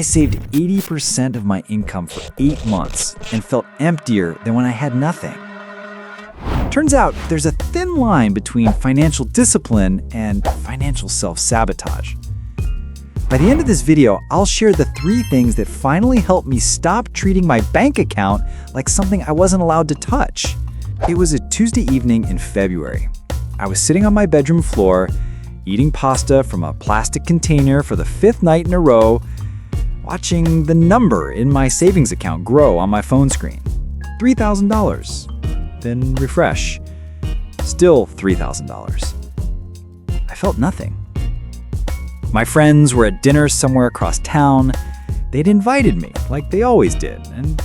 I saved 80% of my income for 8 months and felt emptier than when I had nothing. Turns out there's a thin line between financial discipline and financial self-sabotage. By the end of this video, I'll share the 3 things that finally helped me stop treating my bank account like something I wasn't allowed to touch. It was a Tuesday evening in February. I was sitting on my bedroom floor, eating pasta from a plastic container for the 5th night in a row, watching the number in my savings account grow on my phone screen. $3,000. Then refresh. Still $3,000. I felt nothing. My friends were at dinner somewhere across town. They'd invited me, like they always did, and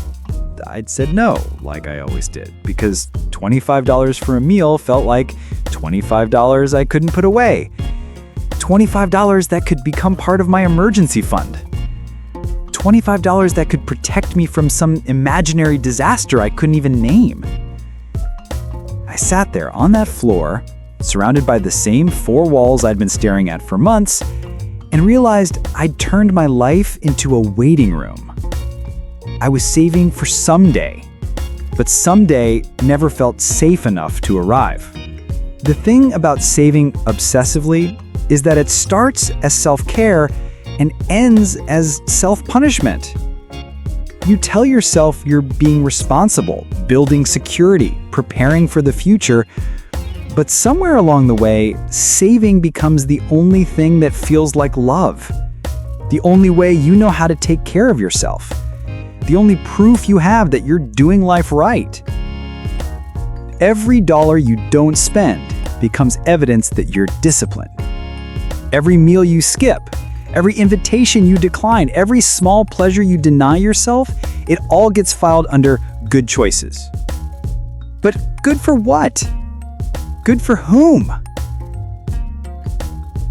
I'd said no, like I always did, because $25 for a meal felt like $25 I couldn't put away. $25 that could become part of my emergency fund. $25 that could protect me from some imaginary disaster I couldn't even name. I sat there on that floor, surrounded by the same 4 walls I'd been staring at for months, and realized I'd turned my life into a waiting room. I was saving for someday, but someday never felt safe enough to arrive. The thing about saving obsessively is that it starts as self-care and ends as self-punishment. You tell yourself you're being responsible, building security, preparing for the future, but somewhere along the way, saving becomes the only thing that feels like love. The only way you know how to take care of yourself. The only proof you have that you're doing life right. Every dollar you don't spend becomes evidence that you're disciplined. Every meal you skip, every invitation you decline, every small pleasure you deny yourself, it all gets filed under good choices. But good for what? Good for whom?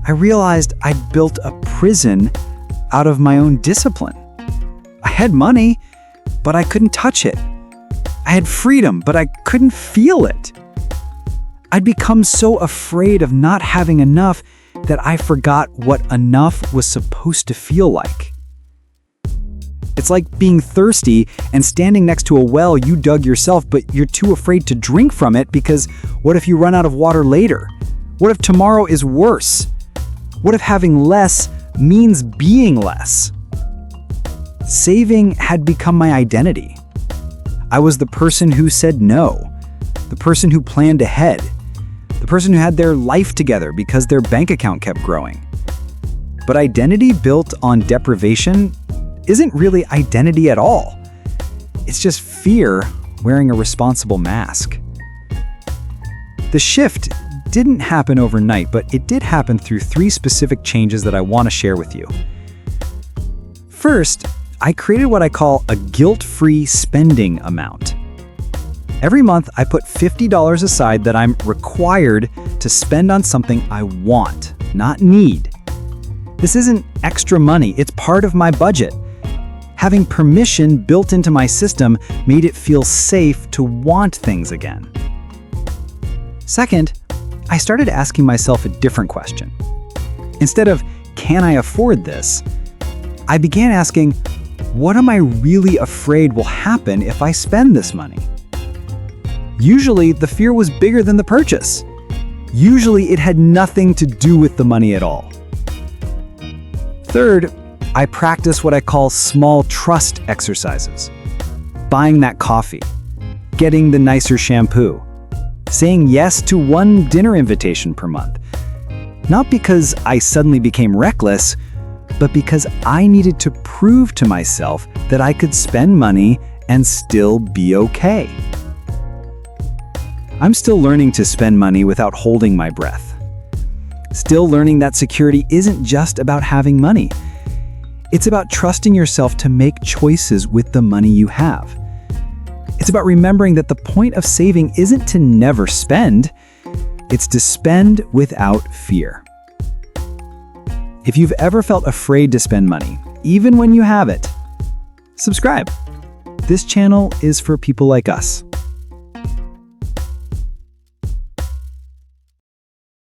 I realized I'd built a prison out of my own discipline. I had money, but I couldn't touch it. I had freedom, but I couldn't feel it. I'd become so afraid of not having enough that I forgot what enough was supposed to feel like. It's like being thirsty and standing next to a well you dug yourself, but you're too afraid to drink from it because what if you run out of water later? What if tomorrow is worse? What if having less means being less? Saving had become my identity. I was the person who said no, the person who planned ahead, the person who had their life together because their bank account kept growing. But identity built on deprivation isn't really identity at all. It's just fear wearing a responsible mask. The shift didn't happen overnight, but it did happen through 3 specific changes that I want to share with you. First, I created what I call a guilt-free spending amount. Every month, I put $50 aside that I'm required to spend on something I want, not need. This isn't extra money, it's part of my budget. Having permission built into my system made it feel safe to want things again. Second, I started asking myself a different question. Instead of, can I afford this? I began asking, what am I really afraid will happen if I spend this money? Usually, the fear was bigger than the purchase. Usually, it had nothing to do with the money at all. Third, I practice what I call small trust exercises. Buying that coffee, getting the nicer shampoo, saying yes to 1 dinner invitation per month. Not because I suddenly became reckless, but because I needed to prove to myself that I could spend money and still be okay. I'm still learning to spend money without holding my breath. Still learning that security isn't just about having money. It's about trusting yourself to make choices with the money you have. It's about remembering that the point of saving isn't to never spend, it's to spend without fear. If you've ever felt afraid to spend money, even when you have it, subscribe. This channel is for people like us.